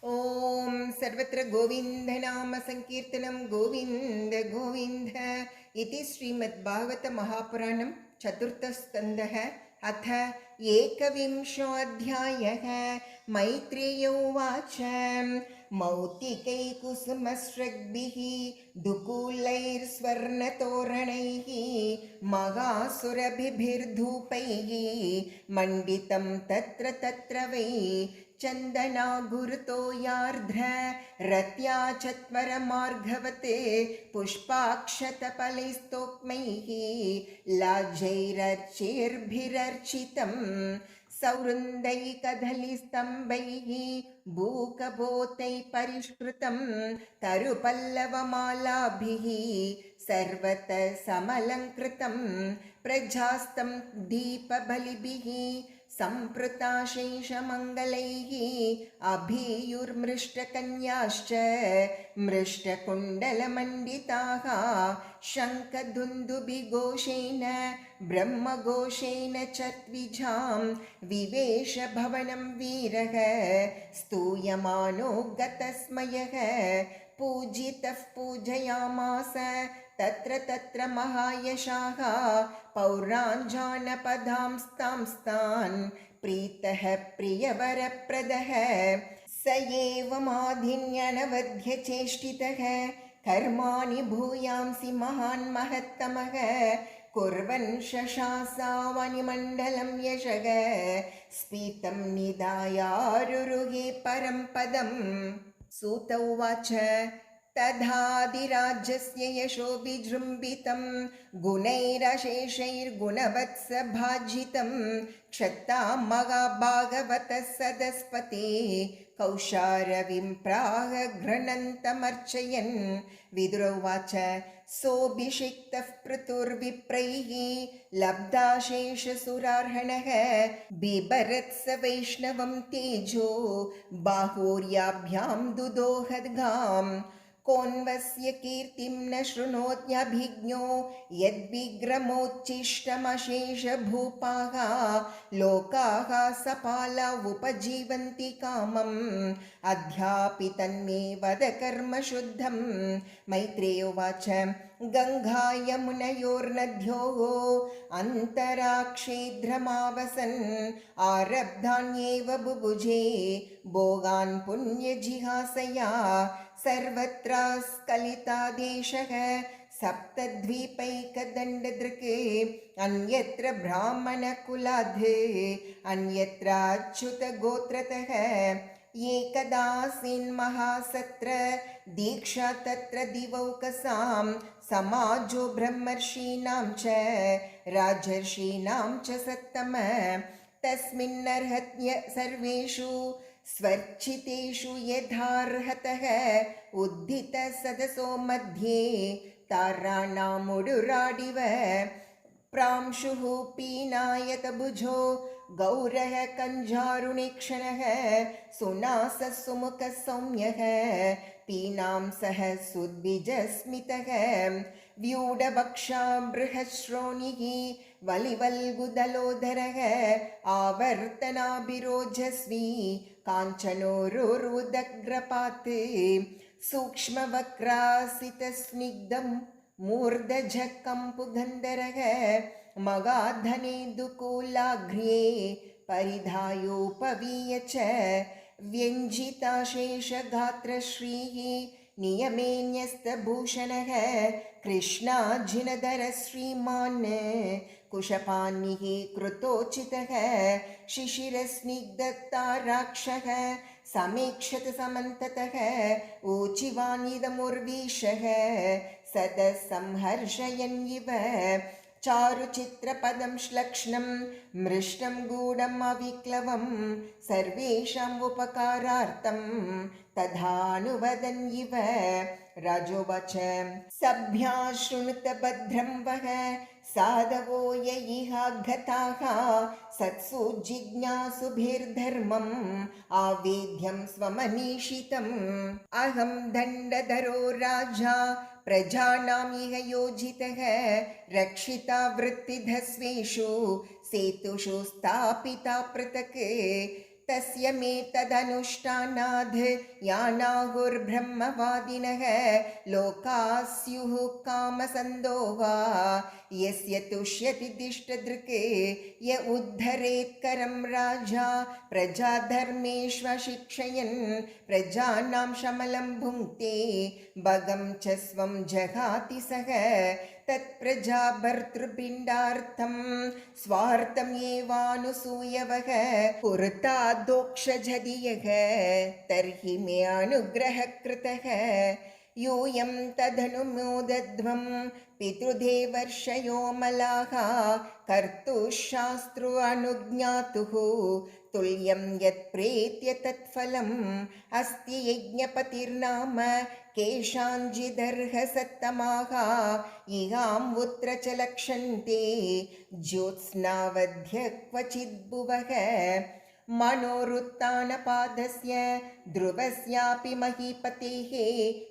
ॐ सर्वत्र गोविन्दनाम संकीर्तनं गोविन्द गोविन्द इति श्रीमद्भागवत महापुराणं चतुर्थस्कन्धः अथ एकविंशोऽध्यायः। मैत्रेय उवाच मौक्तिकैकुसुमस्रग्भिः दुकूलैर्स्वर्णतोरणैः महासुरभिर्धूपैः मण्डितं तत्र तत्र वै चन्दना गुरुतो यार्ध्र रत्या चत्वरमार्घवते पुष्पाक्षतफलैस्तोक्मैः लाजैरर्चिर्भिरर्चितम् सौवृन्दैकदलिस्तम्भैः भूकभूतैः परिष्कृतं तरुपल्लवमालाभिः सर्वतः समलङ्कृतं प्रजास्तं दीपबलिभिः सम्पृताशेषमङ्गलैः अभियुर्मृष्टकन्याश्च मृष्टकुण्डलमण्डिताः शङ्खदुन्दुभिघोषेण ब्रह्मघोषेण च द्विजां विवेश भवनं वीरः स्तूयमानो गतस्मयः पूजितः पूजयामास तत्र तत्र महायशाः पौराञ्जानपदांस्तांस्तान् प्रीतः प्रियवरप्रदः स एव माधिन्यनवध्यचेष्टितः कर्माणि भूयांसि महान् महत्तमः कुर्वन् शशासावनिमण्डलं यशः स्फीतं निधायारुरुहे परं पदम्। सूत उवाच तथाधिराज्यस्य यशो विजृम्भितं गुणैरशेषैर्गुणवत्सभाजितं क्षत्तां महाभागवतः सदस्पते कौशारविं प्राह घृणन्तमर्चयन्। विदुर उवाच सोऽभिषिक्तः पृथुर्विप्रैः लब्धाशेषसुरार्हणः बिभरत्स वैष्णवं तेजो बाहुर्याभ्यां दुदोहद्गाम् कोन्वस्य कीर्तिं न शृणोत्यभिज्ञो यद्विग्रमोच्छिष्टमशेषभूपाः लोकाः सपाला उपजीवन्ति कामम् अद्यापि तन्मे वद कर्मशुद्धम्। मैत्रेय उवाच गङ्गायमुनयोर्नद्योः अन्तराक्षेद्रमावसन् आरब्धान्येव बुभुजे भोगान् पुण्यजिहासया सर्वत्र स्खलिता देशः सप्तद्वीपैकदण्डदृक् अन्यत्र ब्राह्मणकुलाद् अन्यत्र अच्युतगोत्रतः एकदासीन्महासत्र दीक्षा तत्र दिवौकसां समाजो ब्रह्मर्षीणां च राजर्षीणां च सत्तम तस्मिन्नर्हत्य सर्वेषु स्वर्चितेषु यथार्हतः उद्धित सदसो मध्ये ताराणामुडुराडिव प्रांशुः पीनायतभुजो गौरः कञ्जारुणीक्षणः सुनासः सुमुखः सौम्यः पीनां सह सुद्विजस्मितः व्यूढवक्षा बृहश्रोणिः वलिवल्गुदलोदरः आवर्तनाभिरोजस्वी काञ्चनोरुरुदग्रपात् सूक्ष्मवक्रासितस्निग्धं मूर्धजकम्पुगन्धरः मगाधनेन्दुकूलाघ्र्ये परिधायोपवीय च व्यञ्जिताशेषगात्रश्रीः नियमेन्यस्तभूषणः कृष्णाजिनधर श्रीमान् कुशपानिः कृतोचितः शिशिरस्निग्धताराक्षः समीक्षत समन्ततः ऊचिवानिदमुर्वीशः सदसंहर्षयन् इव चारुचित्रपदं श्लक्ष्णं मृष्टं गूढम् अविक्लवं सर्वेषाम् उपकारार्थं तथानुवदन् इव। राजोवाच सभ्या शृणुत भद्रं वः साधवो यैहागताः सत्सु जिज्ञासुभिर्धर्मम् आवेद्यं स्वमनीषितम् अहं दण्डधरो राजा प्रजानाम् इह योजितः रक्षिता वृत्तिधस्वेषु सेतुषु स्थापिता पृथक् तस्य मे तदनुष्ठानाद् यानाहुर्ब्रह्मवादिनः लोकाः स्युः कामसन्दोहा यस्य तुष्यति दिष्टदृक् य उद्धरेत्करं राजा प्रजाधर्मेष्वशिक्षयन् प्रजानां शमलं भुङ्क्ते भगं च स्वं जहाति सः तत्प्रजाभर्तृपिण्डार्थं स्वार्थं येवानुसूयवः पुरतादोक्षजदीयः तर्हि मे अनुग्रहः कृतः यूयं तदनुमोदध्वं पितृदेवर्षयो मलाः कर्तुशास्त्रो अनुज्ञातुः तुल्यं यत्प्रेत्य तत्फलम् अस्ति यज्ञपतिर्नाम केषाञ्चिदर्हसत्तमाः इहामुत्र च लक्षन्ते ज्योत्स्नावध्य क्वचिद्भुवः मनोरुत्थानपादस्य ध्रुवस्यापि महीपतेः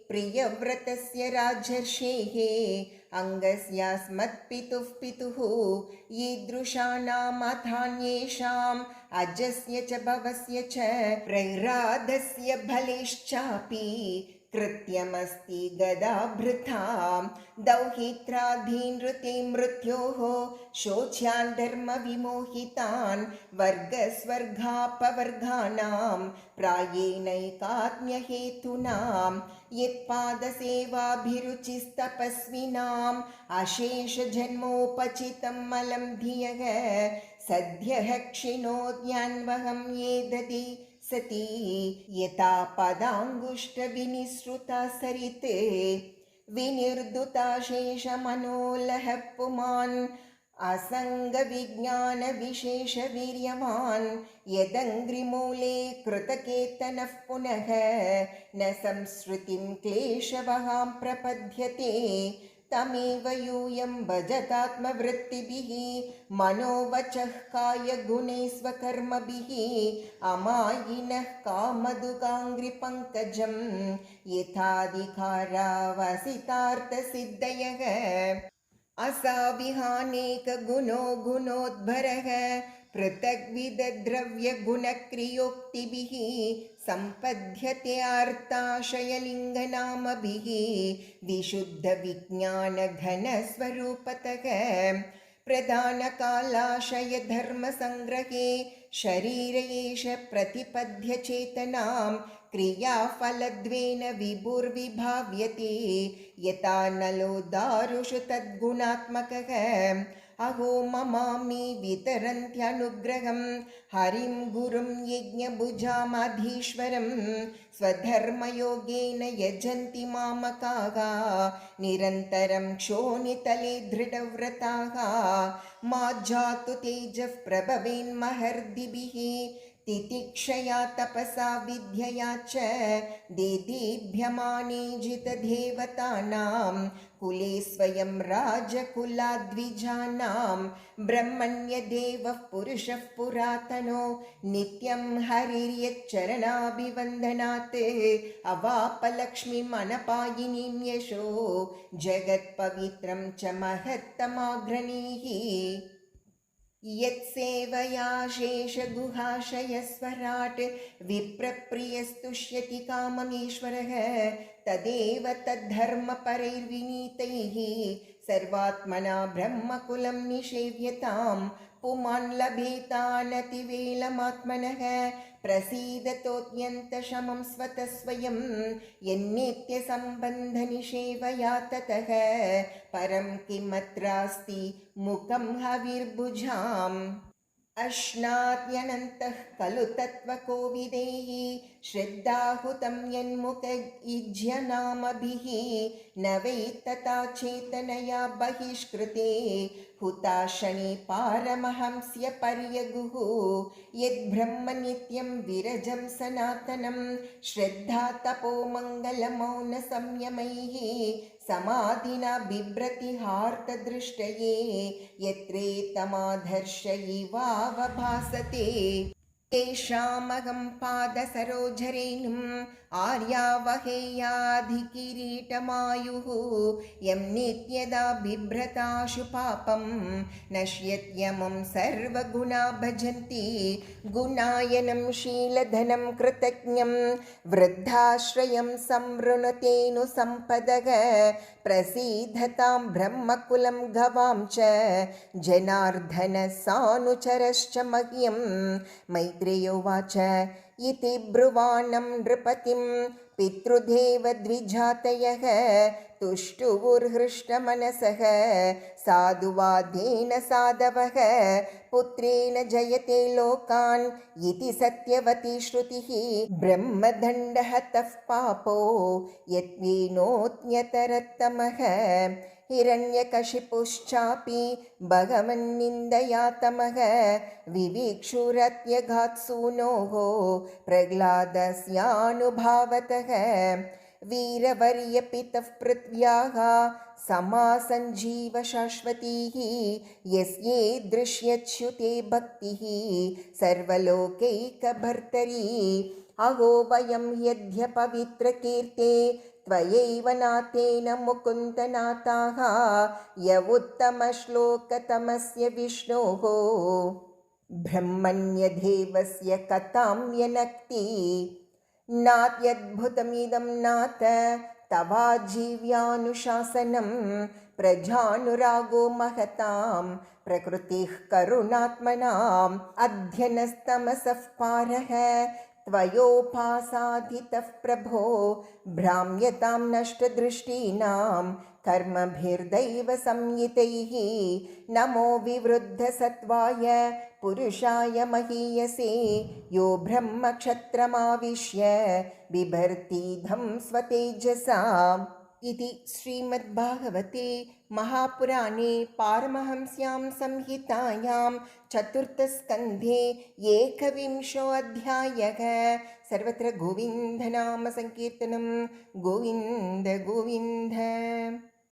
प्रियव्रतस्य राजर्षेः अङ्गस्यास्मत्पितुः पितुः ईदृशानामथान्येषाम् अजस्य च भवस्य च प्रैराधस्य बलेश्चापि कृत्यमस्ति गदाभृतां दौहित्राधीनृते मृत्योः शोच्यान् धर्मविमोहितान् वर्गस्वर्गापवर्गाणां प्रायेणैकात्म्यहेतूनां यत्पादसेवाभिरुचिस्तपस्विनाम् अशेषजन्मोपचितं मलं धियः सद्यः क्षिणोद्यान्वहं ये ददि सती यथा पदाङ्गुष्ठविनिसृता सरिते विनिर्दुता शेषमनोलः पुमान् असङ्गविज्ञानविशेषवीर्यवान् यदङ्घ्रिमूले कृतकेतनः पुनः न संसृतिं क्लेशवहां प्रपद्यते तमेव यूयं भजतात्मवृत्तिभिः मनोवचः कायगुणे स्वकर्मभिः अमायिनः कामदुगाङ्घ्रिपङ्कजं यथाधिकारावसितार्थसिद्धयः असाविहानेकगुणो गुणोद्भरः पृथग्विधद्रव्यगुणक्रियोक्तिभिः सम्पद्यते अर्थाशयलिङ्गनामभिः विशुद्धविज्ञानघनस्वरूपतः प्रधानकालाशयधर्मसङ्ग्रहे शरीर एष प्रतिपद्य चेतनां क्रियाफलद्वेन विभुर्विभाव्यते यथा नलो दारुषु तद्गुणात्मकः अहो ममामि वितरन्त्यनुग्रहं हरिं गुरुं यज्ञभुजामधीश्वरं स्वधर्मयोगेन यजन्ति मामकाः निरन्तरं क्षोणितले दृढव्रताः मा जातु तेजः प्रभवेन्महर्दिभिः तितिक्षया तपसा विद्यया च देदीभ्यमाने जितदेवतानां कुले स्वयं राजकुलाद्विजानां ब्रह्मण्यदेवः पुरुषः पुरातनो नित्यं हरिर्यच्चरणाभिवन्दनात् अवापलक्ष्मीमनपायिनीं यशो जगत्पवित्रं च महत्तमाग्रणीः यत्सेवया शेषगुहाशयस्वराट् विप्रप्रियस्तुष्यति काममीश्वरः तदेव तद्धर्मपरैर्विनीतैः सर्वात्मना ब्रह्मकुलं निषेव्यतां पुमान् लभेतानतिवेलमात्मनः प्रसीदतोऽत्यन्तशमं स्वतः स्वयं यन्नित्यसम्बन्धनिषेवया ततः परं किमत्रास्ति मुखं हविर्भुजाम् अश्नात्यनन्तः खलु तत्त्वकोविदैः श्रद्धाहुतं यन्मुख इज्यनामभिः न वै तथा चेतनया बहिष्कृते हुताशने पारमहंस्य पर्यगुः यद्ब्रह्म नित्यं विरजं सनातनं श्रद्धा तपो मङ्गलमौनसंयमैः समाधिना बिभ्रतिहार्तदृष्टये यत्रेतमादर्श इवावभासते येषामहं पादसरोजरेणुम् आर्यावहेयाधिकिरीटमायुः यं नित्यदा बिभ्रताशु पापं नश्यत्यमुं सर्वगुणा भजन्ति गुणायनं शीलधनं कृतज्ञं वृद्धाश्रयं संवृणुतेनु सम्पदः प्रसीदतां ब्रह्मकुलं गवां च जनार्दन सानुचरश्च मह्यं मैत्रेयोवाच इति ब्रुवाणं नृपतिं पितृदेवद्विजातयः तुष्टुवुर्हृष्टमनसः साधुवादेन साधवः पुत्रेण जयते लोकान् इति सत्यवती श्रुतिः ब्रह्मदण्डहतः पापो यत्वेनोऽन्यतरतमः हिरण्यकशिपुश्चापि भगवन्निन्दया तमः विवीक्षुरत्यघात्सूनोः प्रह्लादस्यानुभावतः वीरवर्यपितः पृथ्व्याः समासञ्जीव शाश्वतीः यस्ये दृश्यच्युते भक्तिः सर्वलोकैकभर्तरी अहो वयं यद्यपवित्रकीर्ते त्वयैव नाथेन मुकुन्दनाथाः य उत्तमश्लोकतमस्य विष्णोः ब्रह्मण्यदेवस्य कथां यनक्ति नात्यद्भुतमिदं नाथ तवाजीव्यानुशासनं प्रजानुरागो महतां प्रकृतिः करुणात्मनाम् अध्यनस्तमसः पारः त्वयोपासादितः प्रभो भ्राम्यतां नष्टदृष्टीनां कर्मभिर्दैव संहितैः नमो विवृद्धसत्त्वाय पुरुषाय महीयसे यो ब्रह्मक्षत्रमाविश्य बिभर्तीधं स्वतेजसा इति श्रीमद्भागवते महापुराणे पारमहंस्यां संहितायां चतुर्थस्कन्धे एकविंशोऽध्यायः सर्वत्र गोविन्दनाम संकीर्तनं गोविन्द गोविन्द।